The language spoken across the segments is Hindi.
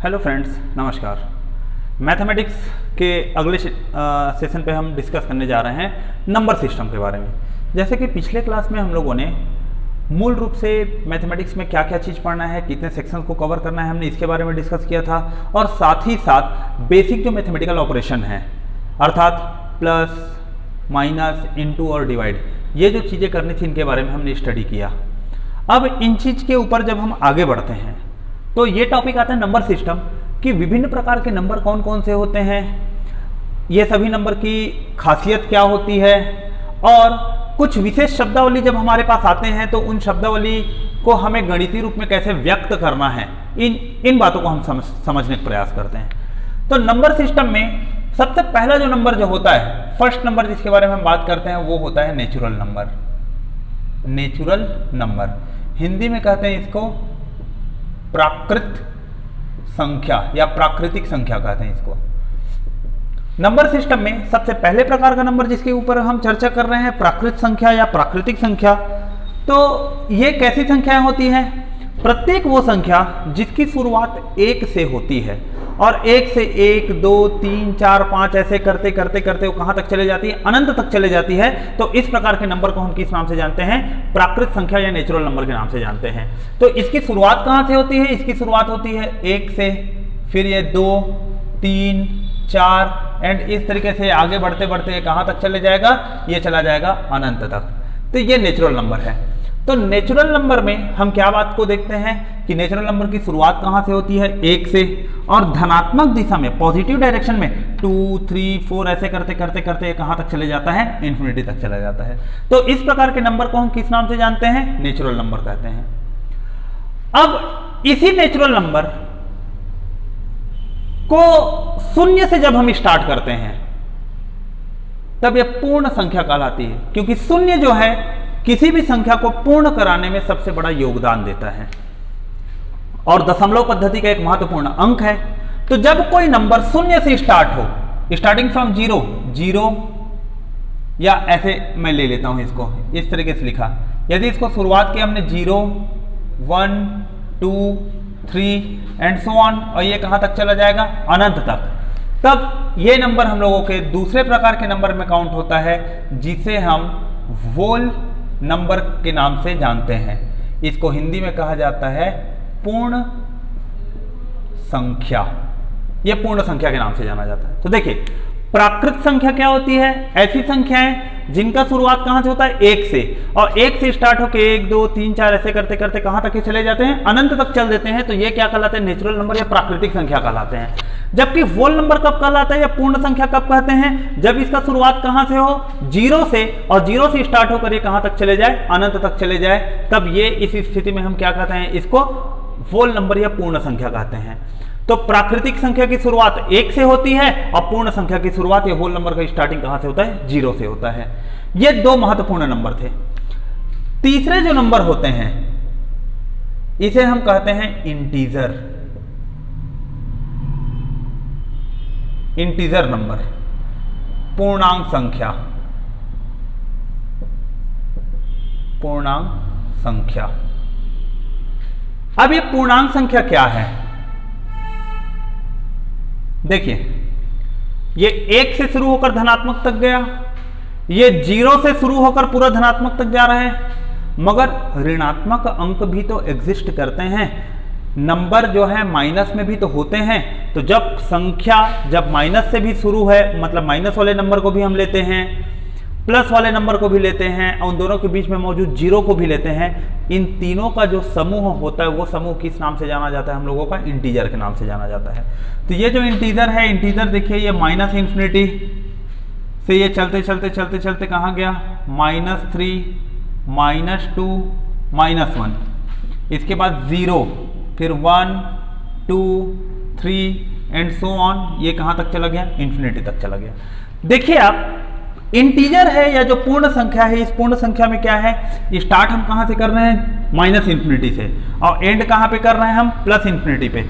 हेलो फ्रेंड्स, नमस्कार। मैथमेटिक्स के अगले सेशन पे हम डिस्कस करने जा रहे हैं नंबर सिस्टम के बारे में। जैसे कि पिछले क्लास में हम लोगों ने मूल रूप से मैथमेटिक्स में क्या क्या चीज़ पढ़ना है, कितने सेक्शन को कवर करना है, हमने इसके बारे में डिस्कस किया था। और साथ ही साथ बेसिक जो मैथमेटिकल ऑपरेशन है, अर्थात प्लस, माइनस, इनटू और डिवाइड, ये जो चीज़ें करनी थी इनके बारे में हमने स्टडी किया। अब इन चीज़ के ऊपर जब हम आगे बढ़ते हैं तो ये टॉपिक आता है नंबर सिस्टम कि विभिन्न प्रकार के नंबर कौन कौन से होते हैं, ये सभी नंबर की खासियत क्या होती है, और कुछ विशेष शब्दावली जब हमारे पास आते हैं तो उन शब्दावली को हमें गणितीय रूप में कैसे व्यक्त करना है, इन बातों को हम समझने का प्रयास करते हैं। तो नंबर सिस्टम में सबसे पहला जो नंबर जो होता है, फर्स्ट नंबर जिसके बारे में हम बात करते हैं, वो होता है natural number. Natural number Hindi में कहते हैं इसको प्राकृत संख्या या प्राकृतिक संख्या कहते हैं इसको। नंबर सिस्टम में सबसे पहले प्रकार का नंबर जिसके ऊपर हम चर्चा कर रहे हैं, प्राकृत संख्या या प्राकृतिक संख्या। तो ये कैसी संख्याएं होती हैं? प्रत्येक वो संख्या जिसकी शुरुआत 1 से होती है और 1 से 1, 2, 3, 4, 5 ऐसे करते करते करते वो कहाँ तक चले जाती है? अनंत तक चले जाती है। तो इस प्रकार के नंबर को हम किस नाम से जानते हैं? प्राकृत संख्या या नेचुरल नंबर के नाम से जानते हैं। तो इसकी शुरुआत कहाँ से होती है? इसकी शुरुआत होती है 1 से, फिर ये 2, 3, 4 एंड इस तरीके से आगे बढ़ते बढ़ते कहाँ तक चले जाएगा? ये चला जाएगा अनंत तक। तो ये नेचुरल नंबर है। तो नेचुरल नंबर में हम क्या बात को देखते हैं कि नेचुरल नंबर की शुरुआत कहाँ से होती है? 1 से, और धनात्मक दिशा में, पॉजिटिव डायरेक्शन में 2, 3, 4 ऐसे करते करते करते कहाँ तक चले जाता है? इन्फिनिटी तक चला जाता है। तो इस प्रकार के नंबर को हम किस नाम से जानते हैं? नेचुरल नंबर कहते हैं। अब इसी नेचुरल नंबर को शून्य से जब हम स्टार्ट करते हैं तब यह पूर्ण संख्या कहलाती है, क्योंकि शून्य जो है किसी भी संख्या को पूर्ण कराने में सबसे बड़ा योगदान देता है और दशमलव पद्धति का एक महत्वपूर्ण अंक है। तो जब कोई नंबर शून्य से स्टार्ट हो, स्टार्टिंग फ्रॉम 0, या ऐसे मैं ले लेता हूं इसको, इस तरीके से लिखा, यदि इसको शुरुआत की हमने 0, 1, 2, 3 एंड सो ऑन, और ये कहां तक चला जाएगा? अनंत तक। तब ये नंबर हम लोगों के दूसरे प्रकार के नंबर में काउंट होता है, जिसे हम वोल नंबर के नाम से जानते हैं। इसको हिंदी में कहा जाता है पूर्ण संख्या। यह पूर्ण संख्या के नाम से जाना जाता है। तो देखिए, प्राकृत संख्या क्या होती है? ऐसी संख्याएं जिनका शुरुआत कहां से होता है? 1 से, और 1 से स्टार्ट होकर 1, 2, 3, 4 ऐसे करते करते कहां तक चले जाते हैं? अनंत तक चल देते हैं। तो ये क्या कहलाते हैं? नेचुरल नंबर या प्राकृतिक संख्या कहलाते हैं। जबकि वोल नंबर कब कहलाता है या पूर्ण संख्या कब कहते हैं? जब इसका शुरुआत कहां से हो? 0 से, और 0 से स्टार्ट होकर ये कहां तक चले जाए? अनंत तक चले जाए। तब ये इस स्थिति में हम क्या कहते हैं? इसको वोल नंबर या पूर्ण संख्या कहते हैं। तो प्राकृतिक संख्या की शुरुआत 1 से होती है और पूर्ण संख्या की शुरुआत या होल नंबर का स्टार्टिंग कहां से होता है? 0 से होता है। ये दो महत्वपूर्ण नंबर थे। तीसरे जो नंबर होते हैं इसे हम कहते हैं इंटीजर। इंटीजर नंबर, पूर्णांक संख्या। पूर्णांक संख्या। अब ये पूर्णांक संख्या क्या है? देखिए, ये 1 से शुरू होकर धनात्मक तक गया, ये 0 से शुरू होकर पूरा धनात्मक तक जा रहा है, मगर ऋणात्मक अंक भी तो एग्जिस्ट करते हैं। नंबर जो है माइनस में भी तो होते हैं। तो जब संख्या जब माइनस से भी शुरू है, मतलब माइनस वाले नंबर को भी हम लेते हैं, प्लस वाले नंबर को भी लेते हैं, और उन दोनों के बीच में मौजूद 0 को भी लेते हैं। इन तीनों का जो समूह होता है वो समूह किस नाम से जाना जाता है? हम लोगों का इंटीजर के नाम से जाना जाता है। तो ये जो इंटीजर है, इंटीजर देखिए, ये माइनस इन्फिनिटी से ये चलते चलते चलते चलते कहाँ गया? -3, -2, -1, इसके बाद 0, फिर 1, 2, 3 एंड सो ऑन, ये कहाँ तक चला गया? इन्फिनिटी तक चला गया। देखिए आप, इंटीजर है या जो पूर्ण संख्या है, इस पूर्ण संख्या में क्या है? स्टार्ट हम कहां से कर रहे हैं? माइनस इन्फिनिटी से, और एंड कहां पे कर रहे हैं हम? प्लस इन्फिनिटी पे।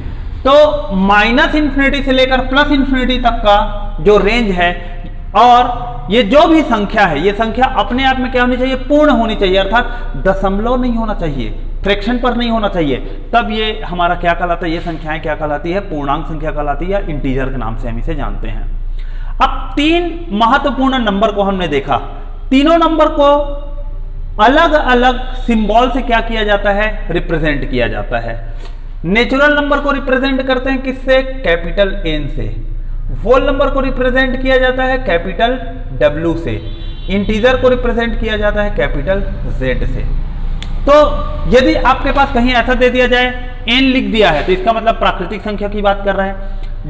तो माइनस इन्फिनिटी से लेकर प्लस इन्फिनिटी तक का जो रेंज है, और ये जो भी संख्या है, ये संख्या अपने आप में क्या होनी चाहिए? पूर्ण होनी चाहिए, अर्थात दशमलव नहीं होना चाहिए, फ्रैक्शन पर नहीं होना चाहिए, तब ये हमारा क्या कहलाता है, ये संख्याएं क्या कहलाती है, पूर्णांक संख्या कहलाती है या इंटीजर के नाम से हम इसे जानते हैं। अब 3 महत्वपूर्ण नंबर को हमने देखा, तीनों नंबर को अलग अलग सिंबल से क्या किया जाता है, रिप्रेजेंट किया जाता है। नेचुरल नंबर को रिप्रेजेंट करते हैं किससे, कैपिटल एन से। होल नंबर को रिप्रेजेंट किया जाता है कैपिटल डब्ल्यू से। इंटीजर को रिप्रेजेंट किया जाता है कैपिटल जेड से। तो यदि आपके पास कहीं ऐसा दे दिया जाए, एन लिख दिया है तो इसका मतलब प्राकृतिक संख्या की बात कर रहा है,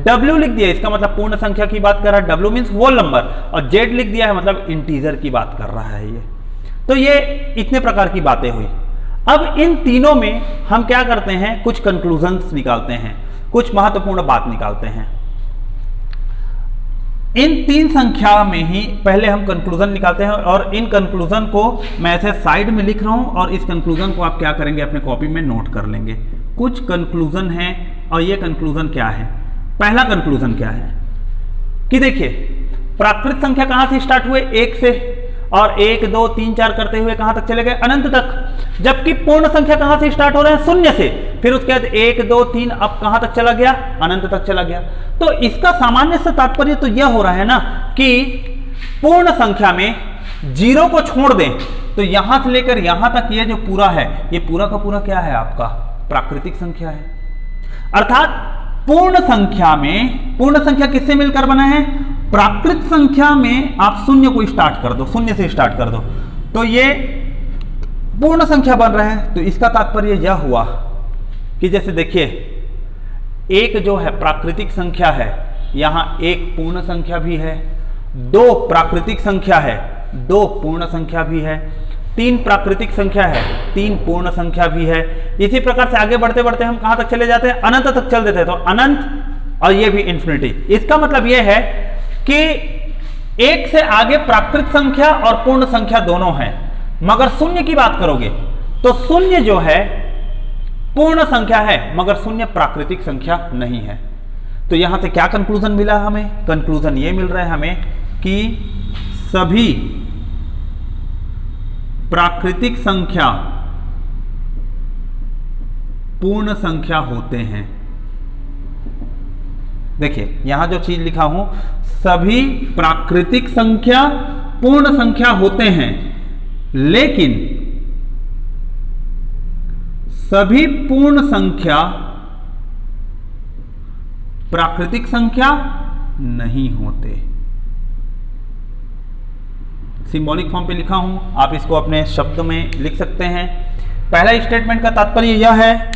डब्ल्यू लिख दिया इसका मतलब पूर्ण संख्या की बात कर रहा है, डब्ल्यू मीन्स होल नंबर, और जेड लिख दिया है मतलब इंटीजर की बात कर रहा है ये। तो ये इतने प्रकार की बातें हुई। अब इन तीनों में हम क्या करते हैं, कुछ कंक्लूजन्स निकालते हैं, कुछ महत्वपूर्ण बात निकालते हैं। इन 3 संख्या में ही पहले हम कंक्लूजन निकालते हैं, और इन कंक्लूजन को मैं ऐसे साइड में लिख रहा हूं, और इस कंक्लूजन को आप क्या करेंगे, अपने कॉपी में नोट कर लेंगे। कुछ कंक्लूजन है, और ये कंक्लूजन क्या है। पहला कंक्लूजन क्या है कि देखिए, प्राकृत संख्या कहां से स्टार्ट हुए, 1 से, और 1 2 3 4 करते हुए कहां तक चले गए, अनंत तक। जबकि पूर्ण संख्या कहां से स्टार्ट हो रहे हैं, 0 से, फिर उसके बाद 1 2 3 अब कहां तक चला गया, अनंत तक चला गया। तो इसका सामान्य से तात्पर्य तो यह हो रहा है ना कि पूर्ण संख्या में 0 को छोड़ दें तो यहां से लेकर यहां तक ये जो पूरा है, ये पूरा का पूरा क्या है, आपका प्राकृतिक संख्या है। अर्थात पूर्ण संख्या में, पूर्ण संख्या किससे मिलकर बना है, प्राकृत संख्या में आप 0 को स्टार्ट कर दो, 0 से स्टार्ट कर दो तो ये पूर्ण संख्या बन रहा है। तो इसका तात्पर्य यह हुआ कि जैसे देखिए, 1 जो है प्राकृतिक संख्या है, यहां 1 पूर्ण संख्या भी है, 2 प्राकृतिक संख्या है, 2 पूर्ण संख्या भी है, 3 प्राकृतिक संख्या है, 3 पूर्ण संख्या भी है। इसी प्रकार से आगे बढ़ते बढ़ते हम कहां तक चले जाते हैं, अनंत तक चल देते हैं, तो अनंत और ये भी इन्फिनिटी। इसका मतलब यह है कि 1 से आगे प्राकृत संख्या और पूर्ण संख्या दोनों हैं, मगर 0 की बात करोगे तो 0 जो है पूर्ण संख्या है, मगर 0 प्राकृतिक संख्या नहीं है। तो यहां से क्या कंक्लूजन मिला हमें, कंक्लूजन ये मिल रहा है हमें कि सभी प्राकृतिक संख्या पूर्ण संख्या होते हैं। देखिए यहां जो चीज लिखा हूं, सभी प्राकृतिक संख्या पूर्ण संख्या होते हैं, लेकिन सभी पूर्ण संख्या प्राकृतिक संख्या नहीं होते। सिंबॉलिक फॉर्म पे लिखा हूं, आप इसको अपने शब्द में लिख सकते हैं। पहला स्टेटमेंट का तात्पर्य यह है,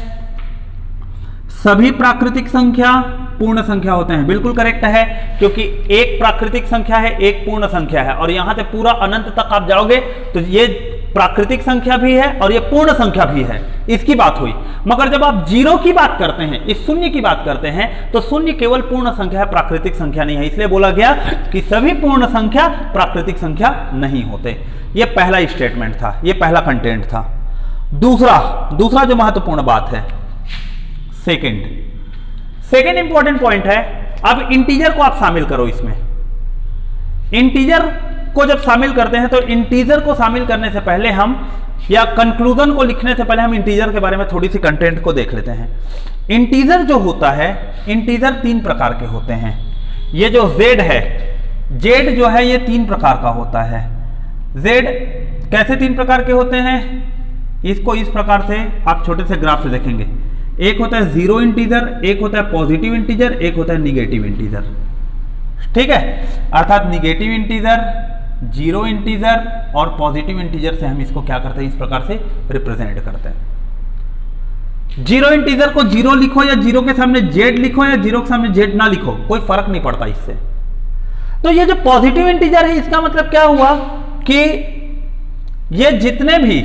सभी प्राकृतिक संख्या पूर्ण संख्या होते हैं। बिल्कुल करेक्ट है, क्योंकि 1 प्राकृतिक संख्या है, 1 पूर्ण संख्या है, और यहां से पूरा अनंत तक आप जाओगे तो ये प्राकृतिक संख्या भी है और ये पूर्ण संख्या भी है, इसकी बात हुई। मगर जब आप 0 की बात करते हैं, इस 0 की बात करते हैं, तो 0 केवल पूर्ण संख्या है, प्राकृतिक संख्या नहीं है। इसलिए बोला गया कि सभी पूर्ण संख्या प्राकृतिक संख्या नहीं होते। यह पहला स्टेटमेंट था, यह पहला कंटेंट था। दूसरा जो महत्वपूर्ण बात है, सेकेंड इंपॉर्टेंट पॉइंट है, अब इंटीजर को आप शामिल करो इसमें। इंटीजर को जब शामिल करते हैं तो इंटीजर को शामिल करने से पहले हम, या कंक्लूजन को लिखने से पहले हम इंटीजर के बारे में थोड़ी सी कंटेंट को देख लेते हैं। इंटीजर जो होता है, इंटीजर 3 प्रकार के होते हैं। ये जो z है, z जो है ये 3 प्रकार का होता है। z कैसे 3 प्रकार के होते हैं, इसको इस प्रकार से आप छोटे से ग्राफ से देखेंगे। एक होता है 0 इंटीजर, एक होता है पॉजिटिव इंटीजर, एक होता है निगेटिव इंटीजर। ठीक है, अर्थात निगेटिव इंटीजर, 0 इंटीजर और पॉजिटिव इंटीजर से हम इसको क्या करते हैं, इस प्रकार से रिप्रेजेंट करते हैं। 0 इंटीजर को 0 लिखो या 0 के सामने z लिखो या 0 के सामने z ना लिखो, कोई फर्क नहीं पड़ता इससे। तो ये जो पॉजिटिव इंटीजर है, इसका मतलब क्या हुआ कि ये जितने भी,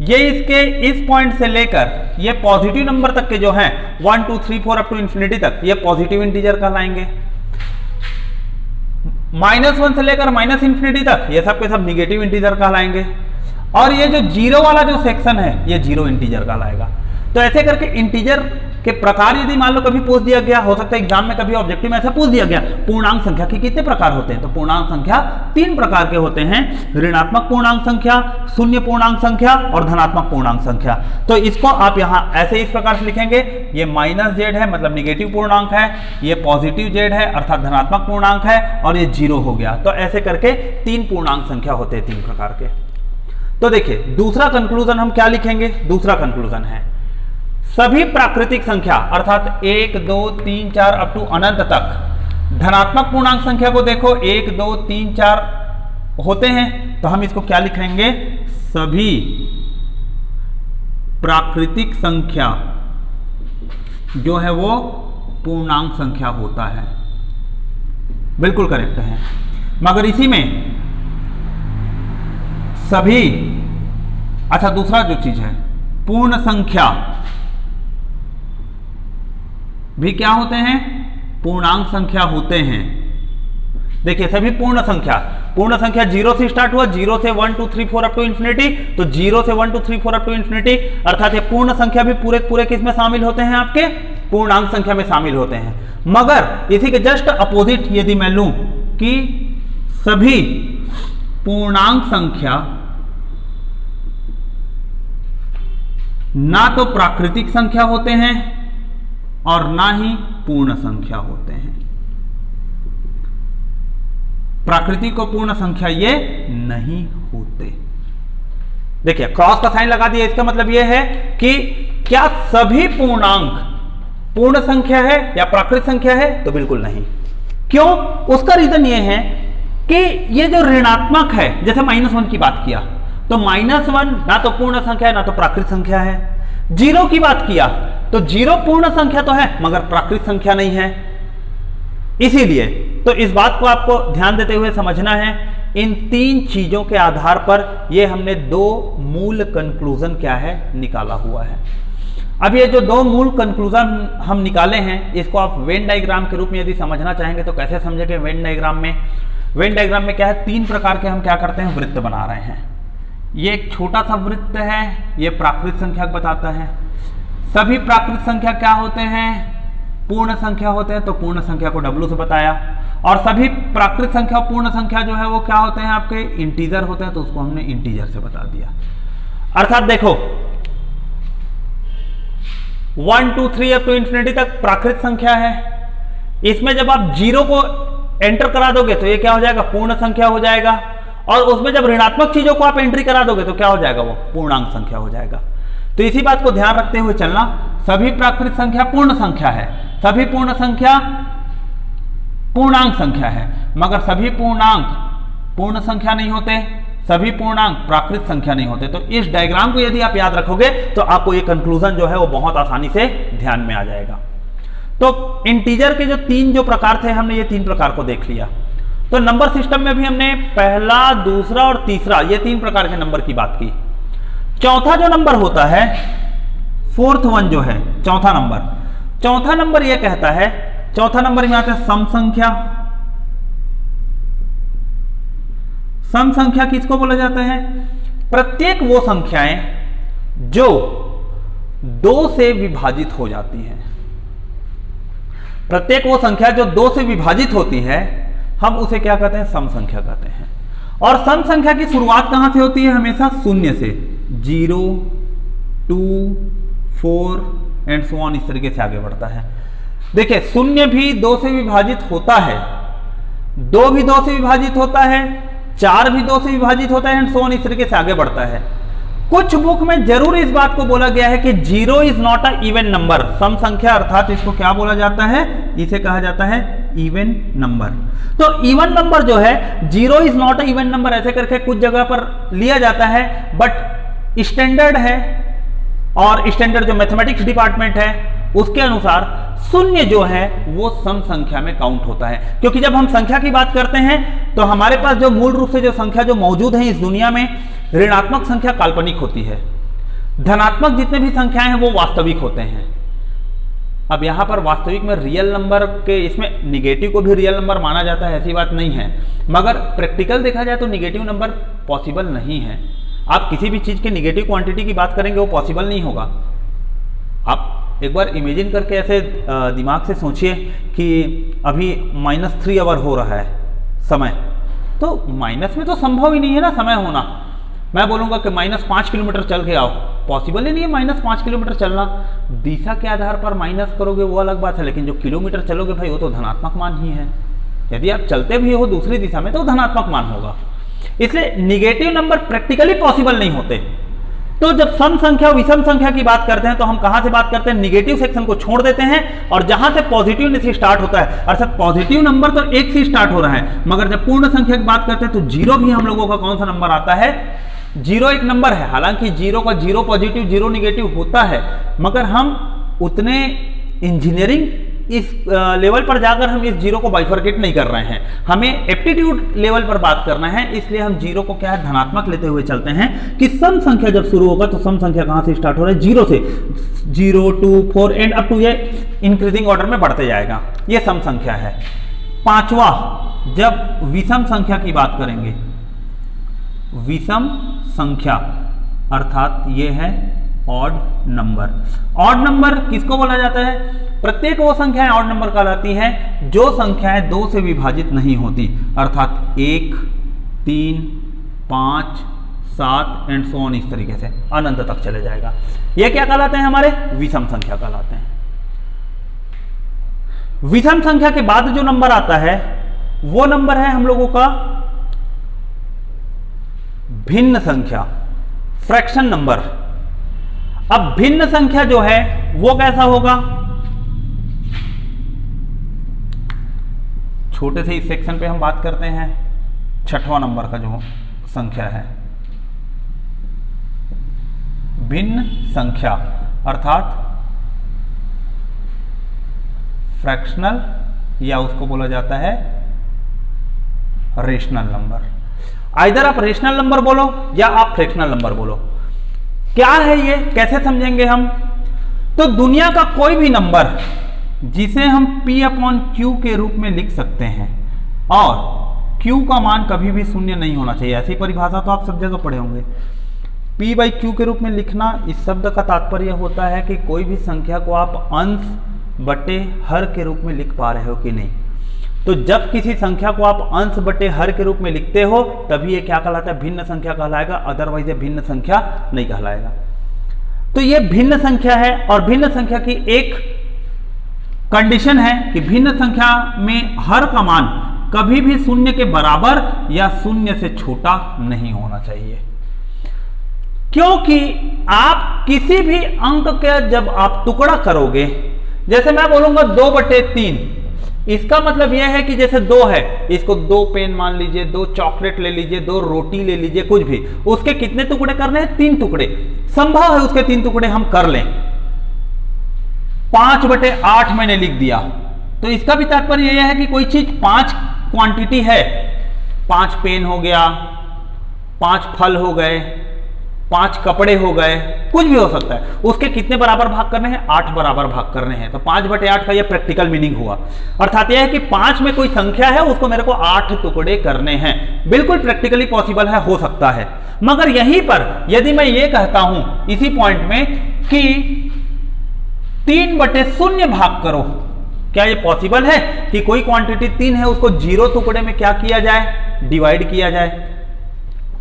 ये इसके इस पॉइंट से लेकर ये पॉजिटिव नंबर तक के जो हैं 1 2 3 4 अप टू इंफिनिटी तक, ये पॉजिटिव इंटीजर कहलाएंगे। -1 से लेकर -इंफिनिटी तक ये सब के सब निगेटिव इंटीजर कहलाएंगे। और ये जो 0 वाला जो सेक्शन है, ये 0 इंटीजर कहलाएगा। तो ऐसे करके इंटीजर कि प्रकार यदि मान लो कभी पूछ दिया गया, हो सकता है एग्जाम में कभी ऑब्जेक्टिव में ऐसा पूछ दिया गया, पूर्णांक संख्या के कितने प्रकार होते हैं, तो पूर्णांक संख्या 3 प्रकार के होते हैं, ऋणात्मक पूर्णांक संख्या, शून्य पूर्णांक संख्या और धनात्मक पूर्णांक संख्या। तो इसको आप यहाँ ऐसे इस प्रकार से लिखेंगे, ये -z है मतलब निगेटिव पूर्णांक है, ये पॉजिटिव z है अर्थात धनात्मक पूर्णांक है, और ये 0 हो गया। तो ऐसे करके 3 पूर्णांक संख्या होते हैं 3 प्रकार के। तो देखिए दूसरा कंक्लूजन हम क्या लिखेंगे, दूसरा कंक्लूजन है सभी प्राकृतिक संख्या अर्थात 1 2 3 4 अप टू अनंत तक धनात्मक पूर्णांक संख्या को देखो 1 2 3 4 होते हैं, तो हम इसको क्या लिखेंगे, सभी प्राकृतिक संख्या जो है वो पूर्णांक संख्या होता है। बिल्कुल करेक्ट है। मगर इसी में सभी, अच्छा दूसरा जो चीज है पूर्ण संख्या भी क्या होते हैं, पूर्णांक संख्या होते हैं। देखिए सभी पूर्ण संख्या 0 से स्टार्ट हुआ, 0 से 1 2 3 4 अप टू इंफिनिटी, तो 0 से 1 2 3 4 अप टू इंफिनिटी अर्थात ये पूर्ण संख्या भी पूरे पूरे किस में शामिल होते हैं, आपके पूर्णांक संख्या में शामिल होते हैं। मगर इसी के जस्ट अपोजिट यदि मैं लूं कि सभी पूर्णांक संख्या ना तो प्राकृतिक संख्या होते हैं और ना ही पूर्ण संख्या होते हैं, प्राकृतिक और पूर्ण संख्या ये नहीं होते। देखिए क्रॉस का साइन लगा दिया, इसका मतलब यह है कि क्या सभी पूर्णांक पूर्ण संख्या है या प्राकृतिक संख्या है, तो बिल्कुल नहीं। क्यों, उसका रीजन यह है कि ये जो ऋणात्मक है, जैसे -1 की बात किया तो -1 ना तो पूर्ण संख्या है ना तो प्राकृतिक संख्या है। 0 की बात किया तो 0 पूर्ण संख्या तो है मगर प्राकृतिक संख्या नहीं है। इसीलिए तो इस बात को आपको ध्यान देते हुए समझना है, इन 3 चीजों के आधार पर ये हमने 2 मूल कंक्लूजन क्या है निकाला हुआ है। अब ये जो 2 मूल कंक्लूजन हम निकाले हैं, इसको आप वेन डायग्राम के रूप में यदि समझना चाहेंगे तो कैसे समझेंगे। वेन डायग्राम में क्या है, 3 प्रकार के हम क्या करते हैं, वृत्त बना रहे हैं। ये एक छोटा सा वृत्त है, ये प्राकृतिक संख्या बताता है। सभी प्राकृतिक संख्या क्या होते हैं, पूर्ण संख्या होते हैं, तो पूर्ण संख्या को W से बताया। और सभी प्राकृतिक संख्या पूर्ण संख्या जो है वो क्या होते हैं, आपके इंटीजर होते हैं, तो उसको हमने इंटीजर से बता दिया। अर्थात देखो 1 2 3 अप टू इंफिनिटी तक प्राकृतिक संख्या है, इसमें जब आप 0 को एंटर करा दोगे तो ये क्या हो जाएगा, पूर्ण संख्या हो जाएगा। और उसमें जब ऋणात्मक चीजों को आप एंट्री करा दोगे तो क्या हो जाएगा, वो पूर्णांक संख्या हो जाएगा। तो इसी बात को ध्यान रखते हुए चलना, सभी प्राकृतिक संख्या पूर्ण संख्या है, सभी पूर्ण संख्या पूर्णांक संख्या है, मगर सभी पूर्णांक पूर्ण संख्या नहीं होते, सभी पूर्णांक प्राकृतिक संख्या नहीं होते। तो इस डायग्राम को यदि आप याद रखोगे तो आपको ये कंक्लूजन जो है वो बहुत आसानी से ध्यान में आ जाएगा। तो इंटीजर के जो 3 प्रकार थे, हमने ये 3 प्रकार को देख लिया। तो नंबर सिस्टम में भी हमने पहला, दूसरा और तीसरा ये 3 प्रकार के नंबर की बात की। चौथा जो नंबर होता है, 4th वन जो है चौथा नंबर ये कहता है, चौथा नंबर में आता है सम संख्या। सम संख्या किसको बोला जाता है, प्रत्येक वो संख्याएं जो 2 से विभाजित हो जाती हैं। प्रत्येक वो संख्या जो 2 से विभाजित होती है हम उसे क्या कहते हैं, सम संख्या कहते हैं। और सम संख्या की शुरुआत कहां से होती है, हमेशा 0 से, 0 2 4 एंड सो ऑन, इस तरीके से आगे बढ़ता है। देखिए 0 भी 2 से विभाजित होता है, 2 भी 2 से विभाजित होता है, 4 भी 2 से विभाजित होता है एंड सो ऑन, इस तरीके से आगे बढ़ता है। कुछ बुक में जरूर इस बात को बोला गया है कि 0 is not a even number. सम संख्या अर्थात इसको क्या बोला जाता है, इसे कहा जाता है इवन नंबर। तो इवन नंबर जो है, 0 is not a even number ऐसे करके कुछ जगह पर लिया जाता है, बट स्टैंडर्ड है और स्टैंडर्ड जो मैथमेटिक्स डिपार्टमेंट है उसके अनुसार 0 जो है वो सम संख्या में काउंट होता है। क्योंकि जब हम संख्या की बात करते हैं तो हमारे पास जो मूल रूप से जो संख्या जो मौजूद है इस दुनिया में, ऋणात्मक संख्या काल्पनिक होती है, धनात्मक जितने भी संख्याएं हैं वो वास्तविक होते हैं। अब यहां पर वास्तविक में रियल नंबर के, इसमें निगेटिव को भी रियल नंबर माना जाता है, ऐसी बात नहीं है, मगर प्रैक्टिकल देखा जाए तो निगेटिव नंबर पॉसिबल नहीं है। आप किसी भी चीज के निगेटिव क्वांटिटी की बात करेंगे वो पॉसिबल नहीं होगा। आप एक बार इमेजिन करके ऐसे दिमाग से सोचिए कि अभी -3 आवर हो रहा है समय, तो माइनस में तो संभव ही नहीं है ना समय होना। मैं बोलूँगा कि -5 किलोमीटर चल के आओ, पॉसिबल ही नहीं है -5 किलोमीटर चलना। दिशा के आधार पर माइनस करोगे वो अलग बात है, लेकिन जो किलोमीटर चलोगे भाई वो तो धनात्मक मान ही है। यदि आप चलते भी हो दूसरी दिशा में तो धनात्मक मान होगा। इसलिए निगेटिव नंबर प्रैक्टिकली पॉसिबल नहीं होते। तो जब सम संख्या विषम संख्या की बात करते हैं तो हम कहां से बात करते हैं, निगेटिव सेक्शन को छोड़ देते हैं और जहां से पॉजिटिव से स्टार्ट होता है, अर्थात पॉजिटिव नंबर तो 1 से स्टार्ट हो रहा है, मगर जब पूर्ण संख्या की बात करते हैं तो 0 भी हम लोगों का कौन सा नंबर आता है, 0 एक नंबर है। हालांकि 0 का 0 पॉजिटिव 0 निगेटिव होता है, मगर हम उतने इंजीनियरिंग इस लेवल पर जाकर हम इस 0 को बाइफर्केट नहीं कर रहे हैं, हमें एप्टीट्यूड लेवल पर बात करना है। इसलिए हम 0 को क्या है धनात्मक लेते हुए चलते हैं कि सम संख्या जब शुरू होगा तो सम संख्या कहां से स्टार्ट हो रहा है, 0 से, 0 2 4 एंड अप टू ये इंक्रीजिंग ऑर्डर में बढ़ते जाएगा, ये सम संख्या है। पांचवा, जब विषम संख्या की बात करेंगे, विषम संख्या अर्थात ये है ऑड नंबर। ऑड नंबर किसको बोला जाता है, प्रत्येक वो संख्याएं ऑड नंबर कहलाती हैं जो संख्याएं 2 से विभाजित नहीं होती, अर्थात 1 3 5 7 एंड सो ऑन, इस तरीके से अनंत तक चले जाएगा। ये क्या कहलाते हैं, हमारे विषम संख्या कहलाते हैं। विषम संख्या के बाद जो नंबर आता है वो नंबर है हम लोगों का भिन्न संख्या, फ्रैक्शन नंबर। अब भिन्न संख्या जो है वो कैसा होगा, छोटे से इस सेक्शन पे हम बात करते हैं, छठवां नंबर का जो संख्या है भिन्न संख्या अर्थात फ्रैक्शनल, या उसको बोला जाता है रेशनल नंबर। आइदर आप रेशनल नंबर बोलो या आप फ्रैक्शनल नंबर बोलो। क्या है ये, कैसे समझेंगे हम, तो दुनिया का कोई भी नंबर जिसे हम P/Q के रूप में लिख सकते हैं और Q का मान कभी भी शून्य नहीं होना चाहिए, ऐसी परिभाषा तो आप सब जगह पढ़े होंगे। P/Q के रूप में लिखना, इस शब्द का तात्पर्य होता है कि कोई भी संख्या को आप अंश बटे हर के रूप में लिख पा रहे हो कि नहीं। तो जब किसी संख्या को आप अंश बटे हर के रूप में लिखते हो तभी ये क्या कहलाता है, भिन्न संख्या कहलाएगा, अदरवाइज ये भिन्न संख्या नहीं कहलाएगा। तो ये भिन्न संख्या है और भिन्न संख्या की एक कंडीशन है कि भिन्न संख्या में हर का मान कभी भी शून्य के बराबर या शून्य से छोटा नहीं होना चाहिए, क्योंकि आप किसी भी अंक का जब आप टुकड़ा करोगे, जैसे मैं बोलूंगा 2/3, इसका मतलब यह है कि जैसे 2 है, इसको 2 पेन मान लीजिए, 2 चॉकलेट ले लीजिए, 2 रोटी ले लीजिए, कुछ भी, उसके कितने टुकड़े करने हैं, 3 टुकड़े। संभव है उसके 3 टुकड़े हम कर लें, 5/8 मैंने लिख दिया। तो इसका भी तात्पर्य यह है कि कोई चीज 5 क्वांटिटी है, 5 पेन हो गया, 5 फल हो गए, 5 कपड़े हो गए, कुछ भी हो सकता है, उसके कितने बराबर भाग करने हैं, 8 बराबर भाग करने हैं। तो 5/8 का यह प्रैक्टिकल मीनिंग हुआ, अर्थात यह है कि 5 में कोई संख्या है, उसको मेरे को 8 टुकड़े करने हैं। बिल्कुल प्रैक्टिकली पॉसिबल है, हो सकता है। मगर यहीं पर यदि मैं ये कहता हूं इसी पॉइंट में कि 3/0 भाग करो, क्या ये पॉसिबल है कि कोई क्वांटिटी 3 है उसको 0 टुकड़े में क्या किया जाए, डिवाइड किया जाए?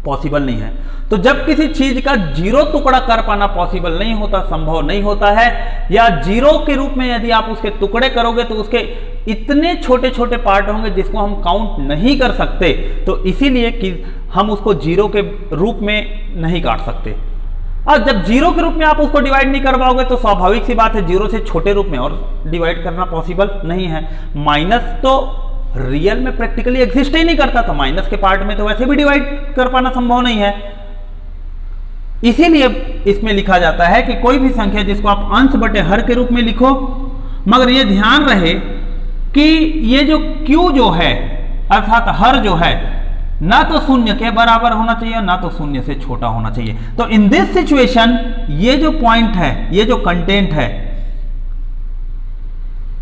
पॉसिबल नहीं है। तो जब किसी चीज का 0 टुकड़ा कर पाना पॉसिबल नहीं होता, संभव नहीं होता है, या 0 के रूप में यदि आप उसके टुकड़े करोगे तो उसके इतने छोटे छोटे पार्ट होंगे जिसको हम काउंट नहीं कर सकते, तो इसीलिए कि हम उसको 0 के रूप में नहीं काट सकते। और जब 0 के रूप में आप उसको डिवाइड नहीं कर पाओगे तो स्वाभाविक सी बात है 0 से छोटे रूप में और डिवाइड करना पॉसिबल नहीं है। माइनस तो रियल में प्रैक्टिकली एग्जिस्ट ही नहीं करता, तो माइनस के पार्ट में तो वैसे भी डिवाइड कर पाना संभव नहीं है। इसीलिए इसमें लिखा जाता है कि कोई भी संख्या जिसको आप अंश बटे हर के रूप में लिखो, मगर यह ध्यान रहे कि ये जो Q जो है अर्थात हर जो है ना तो शून्य के बराबर होना चाहिए ना तो शून्य से छोटा होना चाहिए। तो इन दिस सिचुएशन ये जो पॉइंट है, ये जो कंटेंट है,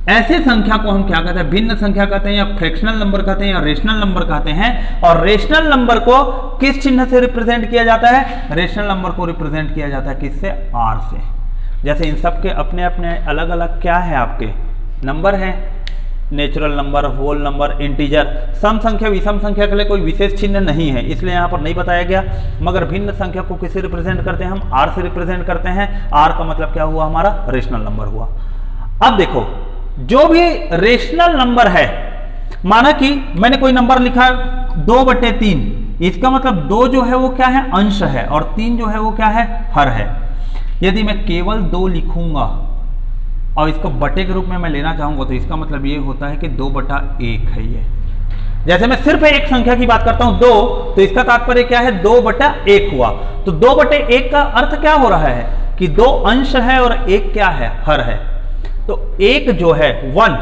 ऐसे संख्या को हम क्या कहते हैं, भिन्न संख्या कहते हैं, या फ्रैक्शनल नंबर कहते हैं, या रेशनल नंबर कहते हैं। और रेशनल नंबर को किस चिन्ह से रिप्रेजेंट किया जाता है? रेशनल नंबर को रिप्रेजेंट किया जाता है किससे? R से। जैसे इन सब के अपने अपने अलग अलग क्या है आपके नंबर है, natural number, whole number, integer. सम संख्या विषम संख्या के लिए कोई विशेष चिन्ह नहीं है, इसलिए यहाँ पर नहीं बताया गया। मगर भिन्न संख्या को किससे रिप्रेजेंट करते हैं हम? आर से रिप्रेजेंट करते हैं। आर का मतलब क्या हुआ? हमारा रेशनल नंबर हुआ। अब देखो, जो भी रेशनल नंबर है, माना कि मैंने कोई नंबर लिखा 2/3, इसका मतलब 2 जो है वो क्या है? अंश है, और 3 जो है वो क्या है? हर है। यदि मैं केवल 2 लिखूंगा और इसको बटे के रूप में मैं लेना चाहूंगा तो इसका मतलब ये होता है कि 2/1 है ये। जैसे मैं सिर्फ एक संख्या की बात करता हूं 2, तो इसका तात्पर्य क्या है? 2/1 हुआ। तो 2/1 का अर्थ क्या हो रहा है कि 2 अंश है और 1 क्या है? हर है। तो 1 जो है 1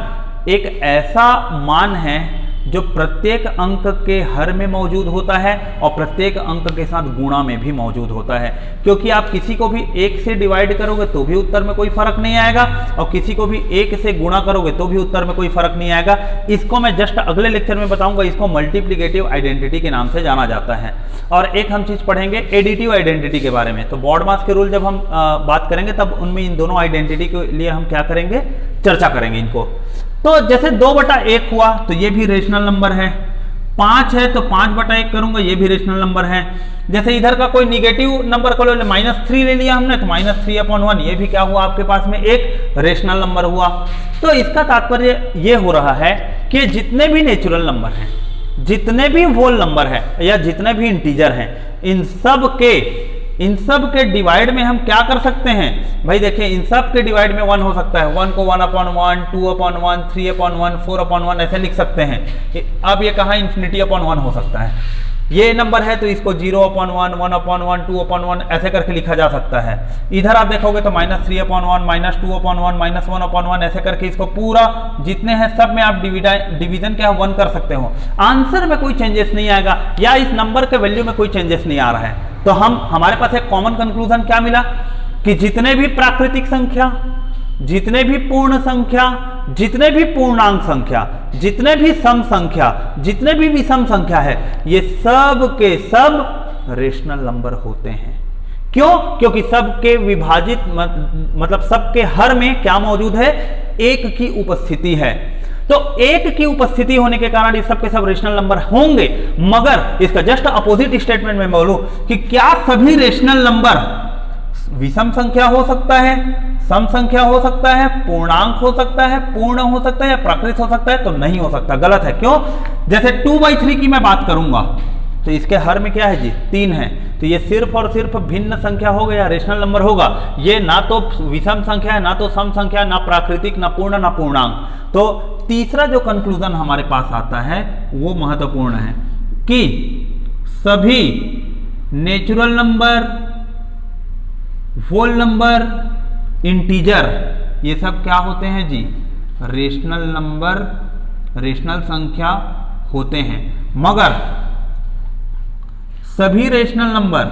एक ऐसा मान है जो प्रत्येक अंक के हर में मौजूद होता है और प्रत्येक अंक के साथ गुणा में भी मौजूद होता है। क्योंकि आप किसी को भी 1 से डिवाइड करोगे तो भी उत्तर में कोई फर्क नहीं आएगा, और किसी को भी 1 से गुणा करोगे तो भी उत्तर में कोई फर्क नहीं आएगा। इसको मैं जस्ट अगले लेक्चर में बताऊंगा, इसको मल्टीप्लिकेटिव आइडेंटिटी के नाम से जाना जाता है। और एक हम चीज पढ़ेंगे एडिटिव आइडेंटिटी के बारे में। तो बॉडमास के रूल जब हम बात करेंगे तब उनमें इन दोनों आइडेंटिटी के लिए हम क्या करेंगे? चर्चा करेंगे इनको। तो जैसे 2/1 हुआ तो ये भी रेशनल नंबर है। 5 है तो 5/1 करूंगा, ये भी रेशनल नंबर है। जैसे इधर का कोई निगेटिव नंबर को -3 ले लिया हमने तो -3/1, ये भी क्या हुआ? आपके पास में एक रेशनल नंबर हुआ। तो इसका तात्पर्य ये हो रहा है कि जितने भी नेचुरल नंबर हैं, जितने भी होल नंबर है या जितने भी इंटीजर हैं, इन सब के डिवाइड में हम क्या कर सकते हैं? भाई देखिए, इन सब के डिवाइड में 1 हो सकता है। 1 को 1/1, 2/1, 3/1, 4/1 ऐसे लिख सकते हैं। अब ये कहाँ ∞/1 हो सकता है? ये नंबर है तो इसको 0/1, 1/1, 2/1 ऐसे करके लिखा जा सकता है। इधर आप देखोगे तो -3/1, -2/1, -1/1 ऐसे करके इसको पूरा जितने हैं सब में आप डिवीजन क्या 1 कर सकते हो। आंसर में कोई चेंजेस नहीं आएगा या इस नंबर के वैल्यू में कोई चेंजेस नहीं आ रहा है। तो हमारे पास एक कॉमन कंक्लूजन क्या मिला कि जितने भी प्राकृतिक संख्या, जितने भी पूर्ण संख्या, जितने भी पूर्णांक संख्या, जितने भी सम संख्या, जितने भी विषम संख्या है, ये सब के सब रेशनल नंबर होते हैं। क्यों? क्योंकि सबके विभाजित मतलब सबके हर में क्या मौजूद है? 1 की उपस्थिति है। तो 1 की उपस्थिति होने के कारण ये सब के सब रेशनल नंबर होंगे। मगर इसका जस्ट अपोजिट स्टेटमेंट में बोलूं कि क्या सभी रेशनल नंबर विषम संख्या हो सकता है, सम संख्या हो सकता है, पूर्णांक हो सकता है, पूर्ण हो सकता है या प्राकृत हो सकता है? तो नहीं हो सकता, गलत है। क्यों? जैसे 2/3 की मैं बात करूंगा तो इसके हर में क्या है जी? 3 है। तो ये सिर्फ और सिर्फ भिन्न संख्या होगा या रेशनल नंबर होगा? ये ना तो विषम संख्या है, ना तो सम संख्या, ना प्राकृतिक, ना पूर्ण, ना पूर्णांक। तो तीसरा जो कंक्लूजन हमारे पास आता है वो महत्वपूर्ण है कि सभी natural number, whole number, integer, ये सब क्या होते हैं जी? रेशनल नंबर, रेशनल संख्या होते हैं। मगर सभी rational number,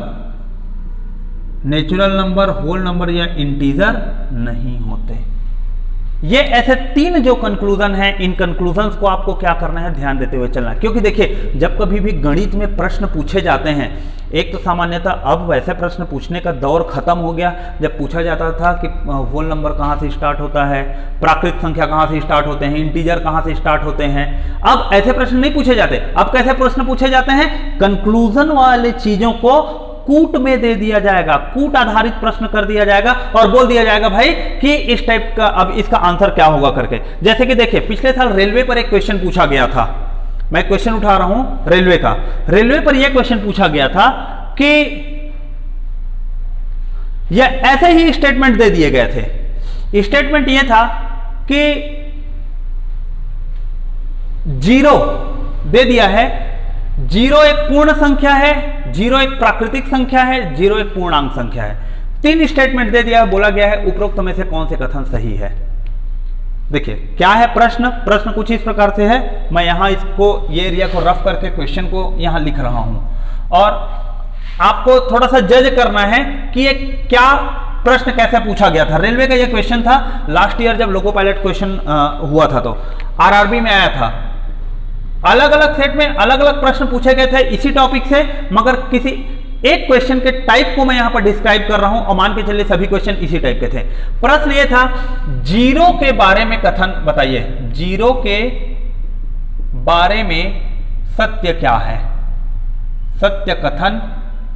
natural number, whole number या इंटीजर नहीं होते। ये ऐसे 3 जो कंक्लूजन है, इन कंक्लूजन्स को आपको क्या करना है? ध्यान देते हुए चलना। क्योंकि देखिए, जब कभी भी गणित में प्रश्न पूछे जाते हैं, एक तो सामान्यतः अब वैसे प्रश्न पूछने का दौर खत्म हो गया। जब पूछा जाता था कि होल नंबर कहाँ से स्टार्ट होता है, प्राकृत संख्या कहाँ से स्टार्ट होते हैं, इंटीजर कहाँ से स्टार्ट होते हैं, अब ऐसे प्रश्न नहीं पूछे जाते। अब कैसे प्रश्न पूछे जाते हैं? कंक्लूजन वाले चीजों को कूट में दे दिया जाएगा, कूट आधारित प्रश्न कर दिया जाएगा और बोल दिया जाएगा भाई कि इस टाइप का अब इसका आंसर क्या होगा करके। जैसे कि देखिए, पिछले साल रेलवे पर एक क्वेश्चन पूछा गया था। मैं क्वेश्चन उठा रहा हूं रेलवे का। रेलवे पर यह क्वेश्चन पूछा गया था कि यह ऐसे ही स्टेटमेंट दे दिए गए थे। स्टेटमेंट यह था कि 0 दे दिया है, 0 एक पूर्ण संख्या है, 0 एक प्राकृतिक संख्या है, 0 एक पूर्णांक संख्या है। 3 स्टेटमेंट दे दिया है, बोला गया है उपरोक्त में से कौन से कथन सही है। देखिए क्या है प्रश्न कुछ इस प्रकार से है। मैं यहां इसको ये एरिया को रफ करके क्वेश्चन को यहां लिख रहा हूं और आपको थोड़ा सा जज करना है कि ये क्या प्रश्न कैसे पूछा गया था। रेलवे का ये क्वेश्चन था लास्ट ईयर जब लोको पायलट क्वेश्चन हुआ था तो आरआरबी में आया था। अलग अलग सेट में अलग अलग प्रश्न पूछे गए थे इसी टॉपिक से, मगर किसी एक क्वेश्चन के टाइप को मैं यहां पर डिस्क्राइब कर रहा हूं और मान के चलिए सभी क्वेश्चन इसी टाइप के थे। प्रश्न ये था, जीरो के बारे में कथन बताइए, जीरो के बारे में सत्य क्या है, सत्य कथन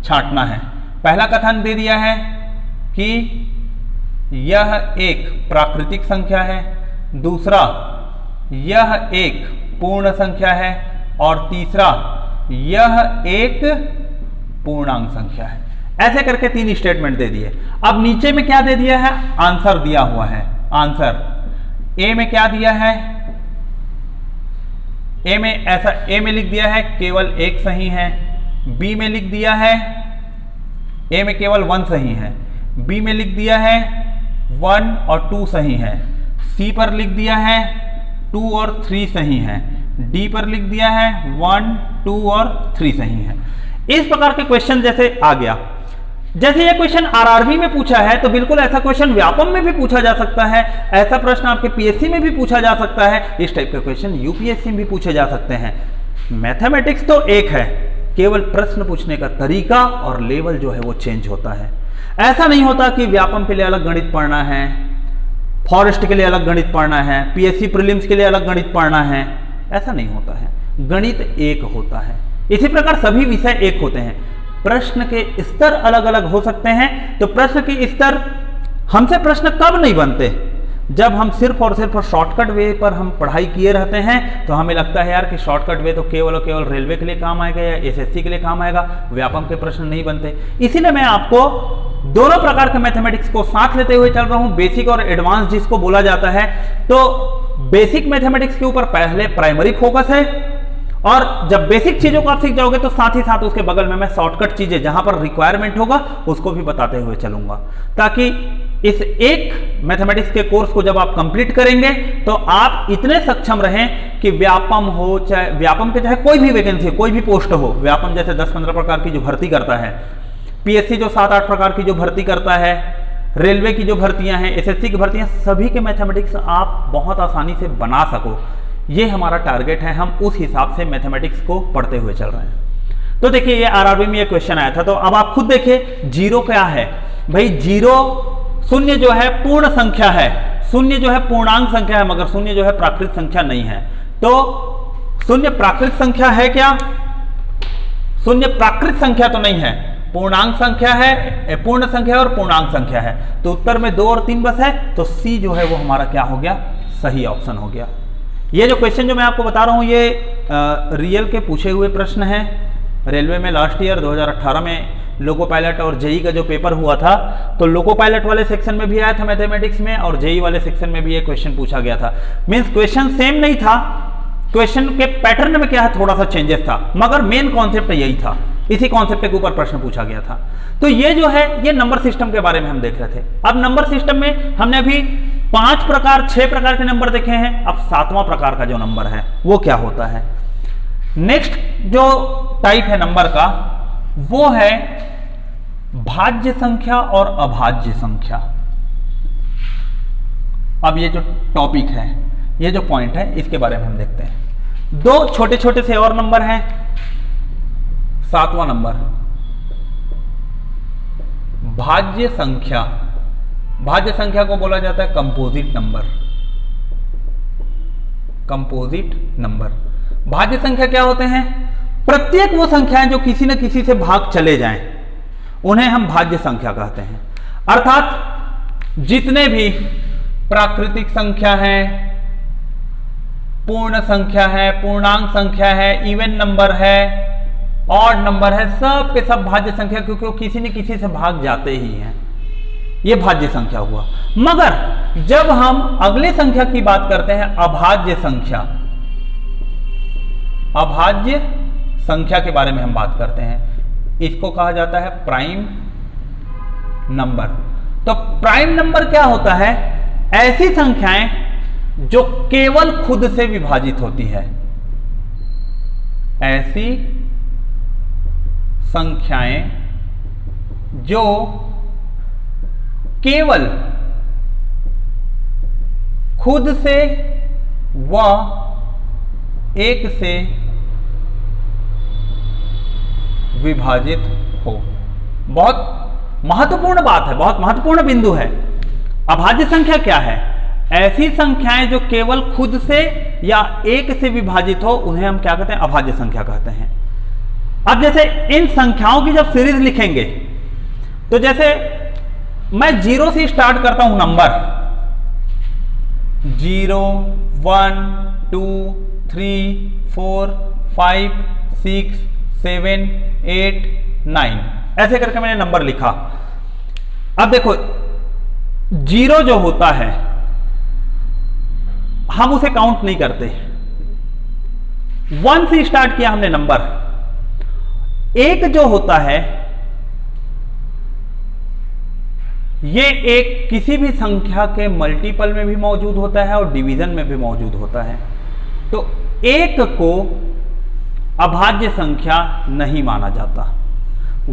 छांटना है। पहला कथन दे दिया है कि यह एक प्राकृतिक संख्या है, दूसरा यह एक पूर्ण संख्या है और तीसरा यह एक पूर्णांक संख्या है। ऐसे करके 3 स्टेटमेंट दे दिए। अब नीचे में क्या दे दिया है, आंसर दिया हुआ है। आंसर ए में क्या दिया है, ए में ऐसा, ए में लिख दिया है केवल एक सही है, बी में लिख दिया है ए में केवल 1 सही है, बी में लिख दिया है 1 और 2 सही है, सी पर लिख दिया है 2 और 3 सही है, डी पर लिख दिया है 1, 2 और 3 सही है। इस प्रकार के क्वेश्चन जैसे आ गया। जैसे ये क्वेश्चन आरआरबी में पूछा है तो बिल्कुल ऐसा क्वेश्चन व्यापम में भी पूछा जा सकता है, ऐसा प्रश्न आपके पीएससी में भी पूछा जा सकता है, इस टाइप के क्वेश्चन यूपीएससी में भी पूछे जा सकते हैं। मैथमेटिक्स तो एक है, केवल प्रश्न पूछने का तरीका और लेवल जो है वो चेंज होता है। ऐसा नहीं होता कि व्यापम के लिए अलग गणित पढ़ना है, फॉरेस्ट के लिए अलग गणित पढ़ना है, पीएससी प्रीलिम्स के लिए अलग गणित पढ़ना है, ऐसा नहीं होता है। गणित एक होता है। इसी प्रकार सभी विषय एक होते हैं। प्रश्न के स्तर अलग अलग हो सकते हैं। तो प्रश्न के स्तर, हमसे प्रश्न कब नहीं बनते, जब हम सिर्फ और सिर्फ शॉर्टकट वे पर हम पढ़ाई किए रहते हैं तो हमें लगता है यार कि शॉर्टकट वे तो केवल और केवल रेलवे के लिए काम आएगा या एसएससी के लिए काम आएगा, व्यापम के प्रश्न नहीं बनते। इसीलिए मैं आपको दोनों प्रकार के मैथमेटिक्स को साथ लेते हुए चल रहा हूं, बेसिक और एडवांस जिसको बोला जाता है। तो बेसिक मैथमेटिक्स के ऊपर पहले प्राइमरी फोकस है और जब बेसिक चीजों को आप सीख जाओगे तो साथ ही साथ उसके बगल में मैं शॉर्टकट चीजें जहां पर रिक्वायरमेंट होगा उसको भी बताते हुए चलूंगा, ताकि इस एक मैथमेटिक्स के कोर्स को जब आप कंप्लीट करेंगे तो आप इतने सक्षम रहें कि व्यापम हो, चाहे व्यापम के चाहे कोई भी वैकेंसी, कोई भी पोस्ट हो, व्यापम जैसे 10-15 प्रकार की जो भर्ती करता है, पीएससी जो 7-8 प्रकार की जो भर्ती करता है, रेलवे की जो भर्तियां हैं, एसएससी की भर्तियां, सभी के मैथमेटिक्स आप बहुत आसानी से बना सको, ये हमारा टारगेट है। हम उस हिसाब से मैथमेटिक्स को पढ़ते हुए चल रहे हैं। तो देखिए ये आरआरबी में ये क्वेश्चन आया था, तो अब आप खुद देखिए जीरो क्या है भाई। जीरो, शून्य जो है पूर्ण संख्या है, शून्य जो है पूर्णांक संख्या है, मगर शून्य जो है प्राकृत संख्या नहीं है। तो शून्य प्राकृत संख्या है क्या? शून्य प्राकृत संख्या तो नहीं है, पूर्णांक संख्या है, पूर्ण संख्या और पूर्णांक संख्या है। तो उत्तर में 2 और 3 बस है, तो सी जो है वो हमारा क्या हो गया, सही ऑप्शन हो गया। ये जो क्वेश्चन जो मैं आपको बता रहा हूँ ये रियल के पूछे हुए प्रश्न हैं। रेलवे में लास्ट ईयर 2018 में लोको पायलट और जेई का जो पेपर हुआ था, तो लोको पायलट वाले सेक्शन में भी आया था मैथमेटिक्स में और जेई वाले सेक्शन में भी ये क्वेश्चन पूछा गया था। मीन्स क्वेश्चन सेम नहीं था, क्वेश्चन के पैटर्न में क्या है थोड़ा सा चेंजेस था, मगर मेन कॉन्सेप्ट यही था। इसी कॉन्सेप्ट के ऊपर प्रश्न पूछा गया था। तो ये जो है ये नंबर सिस्टम के बारे में हम देख रहे थे। अब नंबर सिस्टम में हमने अभी 5 प्रकार 6 प्रकार के नंबर देखे हैं। अब 7वां प्रकार का जो नंबर है वो क्या होता है। नेक्स्ट जो टाइप है नंबर का वो है भाज्य संख्या और अभाज्य संख्या। अब ये जो टॉपिक है, ये जो पॉइंट है, इसके बारे में हम देखते हैं। 2 छोटे छोटे से और नंबर हैं। 7वां नंबर भाज्य संख्या। भाज्य संख्या को बोला जाता है कंपोजिट नंबर। कंपोजिट नंबर, भाज्य संख्या क्या होते हैं? प्रत्येक वो संख्याएं जो किसी न किसी से भाग चले जाएं, उन्हें हम भाज्य संख्या कहते हैं। अर्थात जितने भी प्राकृतिक संख्या है, पूर्ण संख्या है, पूर्णांक संख्या है, इवन नंबर है, ऑड नंबर है, सब के सब भाज्य संख्या, क्योंकि वो किसी न किसी से भाग जाते ही हैं। ये भाज्य संख्या हुआ। मगर जब हम अगले संख्या की बात करते हैं, अभाज्य संख्या, अभाज्य संख्या के बारे में हम बात करते हैं, इसको कहा जाता है प्राइम नंबर। तो प्राइम नंबर क्या होता है? ऐसी संख्याएं जो केवल खुद से विभाजित होती है। ऐसी संख्याएं जो केवल खुद से व एक से विभाजित हो। बहुत महत्वपूर्ण बात है, बहुत महत्वपूर्ण बिंदु है। अभाज्य संख्या क्या है? ऐसी संख्याएं जो केवल खुद से या एक से विभाजित हो उन्हें हम क्या कहते हैं? अभाज्य संख्या कहते हैं। अब जैसे इन संख्याओं की जब सीरीज लिखेंगे तो जैसे मैं 0 से स्टार्ट करता हूं नंबर 0 1 2 3 4 5 6 7 8 9 ऐसे करके मैंने नंबर लिखा। अब देखो 0 जो होता है हम उसे काउंट नहीं करते। 1 से स्टार्ट किया हमने नंबर। 1 जो होता है ये एक किसी भी संख्या के मल्टीपल में भी मौजूद होता है और डिवीजन में भी मौजूद होता है। तो 1 को अभाज्य संख्या नहीं माना जाता।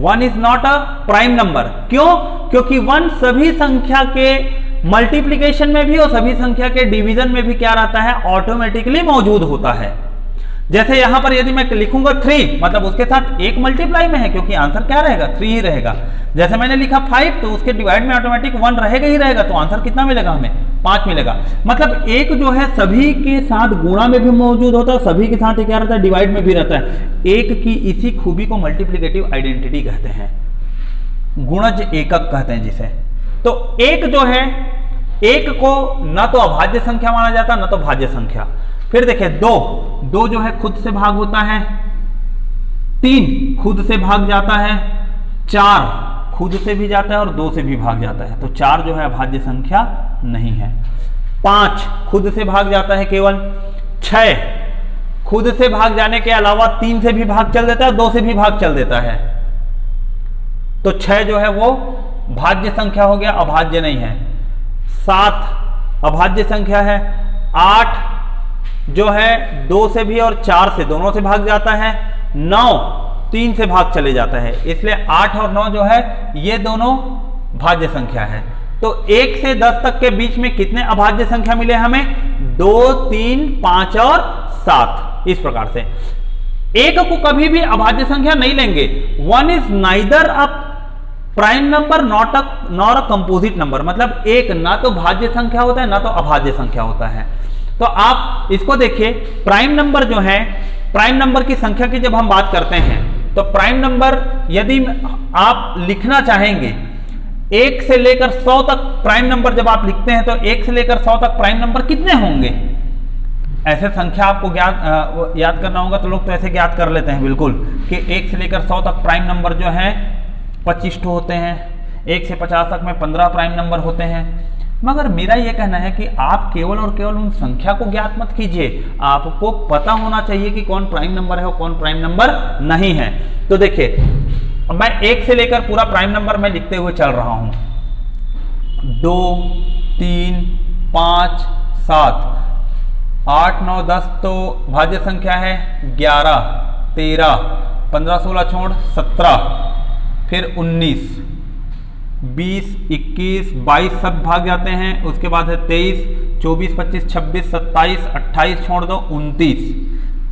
1 is not a prime number. क्यों? क्योंकि 1 सभी संख्या के मल्टीप्लिकेशन में भी और सभी संख्या के डिवीजन में भी क्या रहता है? ऑटोमेटिकली मौजूद होता है। जैसे यहां पर यदि मैं लिखूंगा 3 मतलब उसके साथ 1 मल्टीप्लाई में है क्योंकि आंसर क्या रहेगा? 3 ही रहेगा। जैसे मैंने लिखा 5 तो उसके डिवाइड में ऑटोमेटिक 1 रहेगा ही रहेगा, तो आंसर कितना मिलेगा हमें? 5 मिलेगा। मतलब 1 जो है सभी के साथ गुणा में भी मौजूद होता है, सभी के साथ क्या रहता है? डिवाइड में भी रहता है। 1 की इसी खूबी को मल्टीप्लिकेटिव आइडेंटिटी कहते हैं, गुणज एकक कहते हैं जिसे। तो 1 जो है 1 को ना तो अभाज्य संख्या माना जाता ना तो भाज्य संख्या। फिर देखिए 2 जो है खुद से भाग होता है, 3 खुद से भाग जाता है, 4 खुद से भी जाता है और 2 से भी भाग जाता है, तो 4 जो है अभाज्य संख्या नहीं है। 5 खुद से भाग जाता है केवल, 6 खुद से भाग जाने के अलावा 3 से भी भाग चल देता है, 2 से भी भाग चल देता है, तो 6 जो है वो भाज्य संख्या हो गया, अभाज्य नहीं है। 7 अभाज्य संख्या है। 8 जो है 2 से भी और 4 से दोनों से भाग जाता है। 9 3 से भाग चले जाता है, इसलिए 8 और 9 जो है ये दोनों भाज्य संख्या है। तो 1 से 10 तक के बीच में कितने अभाज्य संख्या मिले हमें? 2 3 5 और 7। इस प्रकार से 1 को कभी भी अभाज्य संख्या नहीं लेंगे। 1 is neither a prime number not a composite number. मतलब 1 ना तो भाज्य संख्या होता है ना तो अभाज्य संख्या होता है। तो आप इसको देखिए, प्राइम नंबर जो है, प्राइम नंबर की संख्या की जब हम बात करते हैं तो प्राइम नंबर यदि आप लिखना चाहेंगे 1 से लेकर 100 तक प्राइम नंबर जब आप लिखते हैं तो 1 से लेकर 100 तक प्राइम नंबर कितने होंगे? ऐसे संख्या आपको याद करना होगा तो लोग तो ऐसे ज्ञात कर लेते हैं बिल्कुल कि 1 से लेकर 100 तक प्राइम नंबर जो है 25 होते हैं, 1 से 50 तक में 15 प्राइम नंबर होते हैं। मगर मेरा यह कहना है कि आप केवल और केवल उन संख्या को ज्ञात मत कीजिए, आपको पता होना चाहिए कि कौन प्राइम नंबर है और कौन प्राइम नंबर नहीं है। तो देखिए मैं 1 से लेकर पूरा प्राइम नंबर मैं लिखते हुए चल रहा हूं। 2 3 5 7 8 9 10 तो भाज्य संख्या है। 11 13 15 16 छोड़ 17, फिर 19 20 21 22 सब भाग जाते हैं। उसके बाद है 23 24 25 26 27 28 छोड़ दो 29,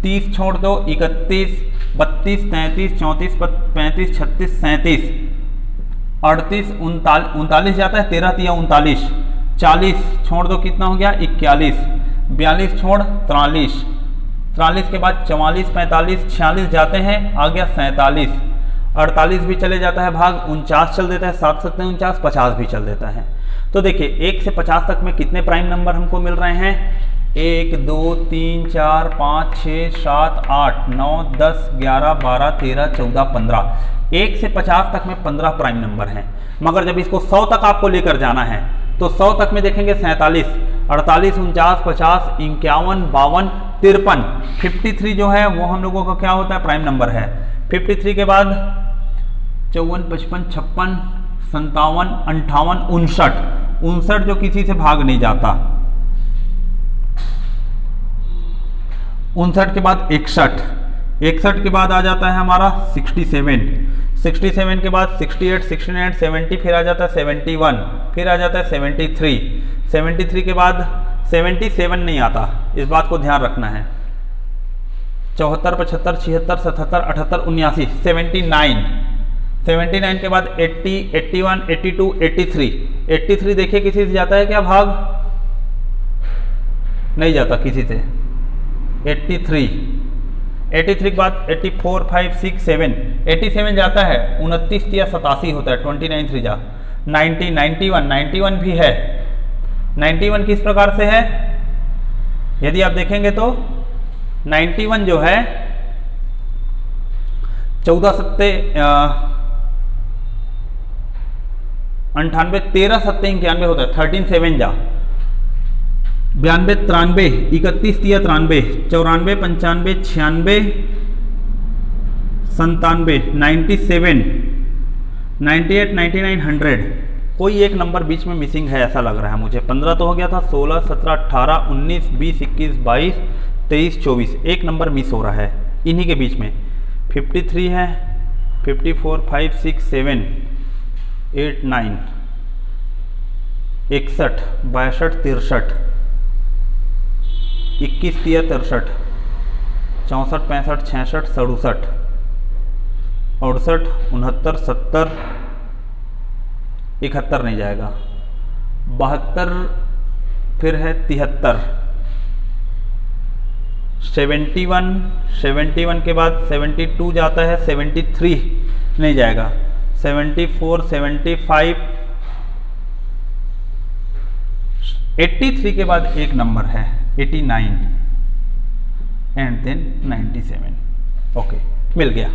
30 छोड़ दो 31 32 33 34 35 36 37 38 39 जाता है, 13 3 39, 40 छोड़ दो कितना हो गया 41, 42 छोड़ 43, 43 के बाद 44 45 46 जाते हैं, आ गया 47, 48 भी चले जाता है भाग, 49 चल देता है, 7 7 49 50 भी चल देता है। तो देखिए 1 से 50 तक में कितने प्राइम नंबर हमको मिल रहे हैं? 1 2 3 4 5 6 7 8 9 10 11 12 13 14 15। 1 से 50 तक में 15 प्राइम नंबर हैं। मगर जब इसको 100 तक आपको लेकर जाना है तो 100 तक में देखेंगे 47 48 49 50 51 52 53। 53 जो है वो हम लोगों का क्या होता है? प्राइम नंबर है। 53 के बाद 54 55 56 57 58 59 जो किसी से भाग नहीं जाता। 59 के बाद 61 के बाद आ जाता है हमारा 67 के बाद 68 69 70, फिर आ जाता है 71, फिर आ जाता है 73 के बाद 77 नहीं आता, इस बात को ध्यान रखना है। 74 75 76 77 78 79, 79 के बाद 80, 81, 82, 83। 83 देखिए किसी से जाता है क्या भाग? नहीं जाता किसी से। 83 के बाद 84, 5, 6, 7। 87 जाता है, 29 या 87 होता है, 29 3 जा। 90, 91 भी है। 91 किस प्रकार से है? यदि आप देखेंगे तो 91 जो है 14 सत्ते 98, 13 सत्ते 91 होता है, 13 7 जा। 92, 93, 31 3 93, 94, 95, 96, 97, 97, 98, 99, 100। कोई एक नंबर बीच में मिसिंग है ऐसा लग रहा है मुझे। 15 तो हो गया था, 16, 17, 18, 19, 20, 21, 22, 23, 24। एक नंबर मिस हो रहा है इन्हीं के बीच में। 53 है, 54, 5, 6, 7, 8, 9, 61, 62, 63, 21 3 63, 64, 65, 66, 67, 68, 69, 70, 71 नहीं जाएगा, 72, फिर है 73, 71 के बाद 72 जाता है, 73 नहीं जाएगा, 74, 75, 83 के बाद एक नंबर है 89 एंड देन 97। ओके, मिल गया।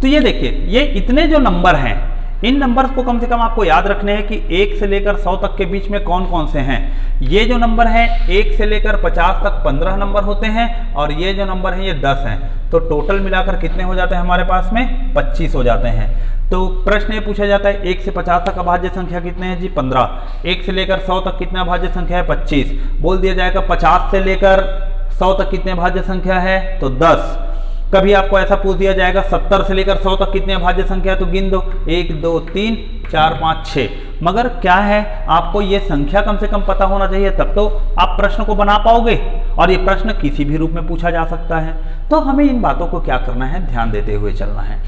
तो ये देखिए, ये इतने जो नंबर हैं, इन नंबर्स को कम से कम आपको याद रखने हैं कि 1 से लेकर 100 तक के बीच में कौन कौन से हैं। ये जो नंबर है 1 से लेकर 50 तक 15 नंबर होते हैं, और ये जो नंबर है ये 10 हैं। तो टोटल मिलाकर कितने हो जाते हैं हमारे पास में? 25 हो जाते हैं। तो प्रश्न ये पूछा जाता है 1 से 50 तक अभाज्य संख्या कितने हैं जी? 15। 1 से लेकर 100 तक कितने अभाज्य संख्या है? 25। बोल दिया जाएगा 50 से लेकर 100 तक कितने अभाज्य संख्या है? तो 10। कभी आपको ऐसा पूछ दिया जाएगा 70 से लेकर 100 तक कितने अभाज्य संख्या है? तो गिन दो, 1 2 3 4 5 6। मगर क्या है, आपको ये संख्या कम से कम पता होना चाहिए, तब तो आप प्रश्न को बना पाओगे, और ये प्रश्न किसी भी रूप में पूछा जा सकता है। तो हमें इन बातों को क्या करना है, ध्यान देते हुए चलना है।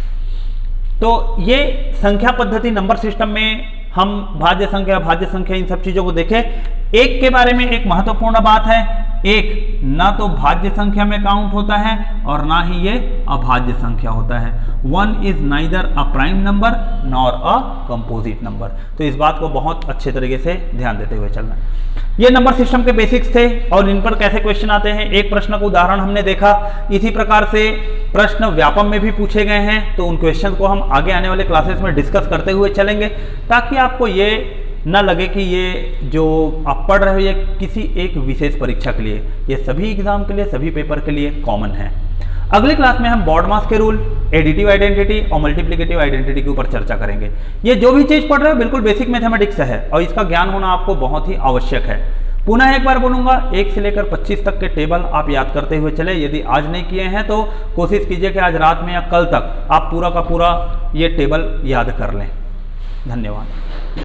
तो ये संख्या पद्धति नंबर सिस्टम में हम भाज्य संख्या इन सब चीजों को देखें। एक के बारे में एक महत्वपूर्ण बात है, एक ना तो भाज्य संख्या में काउंट होता है और ना ही ये अभाज्य संख्या होता है। 1 is neither a prime number nor a composite number. तो इस बात को बहुत अच्छे तरीके से ध्यान देते हुए चलना है। ये नंबर सिस्टम के बेसिक्स थे, और इन पर कैसे क्वेश्चन आते हैं, एक प्रश्न का उदाहरण हमने देखा। इसी प्रकार से प्रश्न व्यापम में भी पूछे गए हैं, तो उन क्वेश्चन को हम आगे आने वाले क्लासेस में डिस्कस करते हुए चलेंगे, ताकि आपको ये ना लगे कि ये जो आप पढ़ रहे हो ये किसी एक विशेष परीक्षा के लिए, ये सभी एग्जाम के लिए, सभी पेपर के लिए कॉमन है। अगली क्लास में हम BODMAS के रूल, एडिटिव आइडेंटिटी और मल्टीप्लिकेटिव आइडेंटिटी के ऊपर चर्चा करेंगे। ये जो भी चीज पढ़ रहे हो बिल्कुल बेसिक मैथमेटिक्स है, और इसका ज्ञान होना आपको बहुत ही आवश्यक है। पुनः एक बार बोलूंगा, 1 से लेकर 25 तक के टेबल आप याद करते हुए चले। यदि आज नहीं किए हैं तो कोशिश कीजिए कि आज रात में या कल तक आप पूरा का पूरा ये टेबल याद कर लें। धन्यवाद।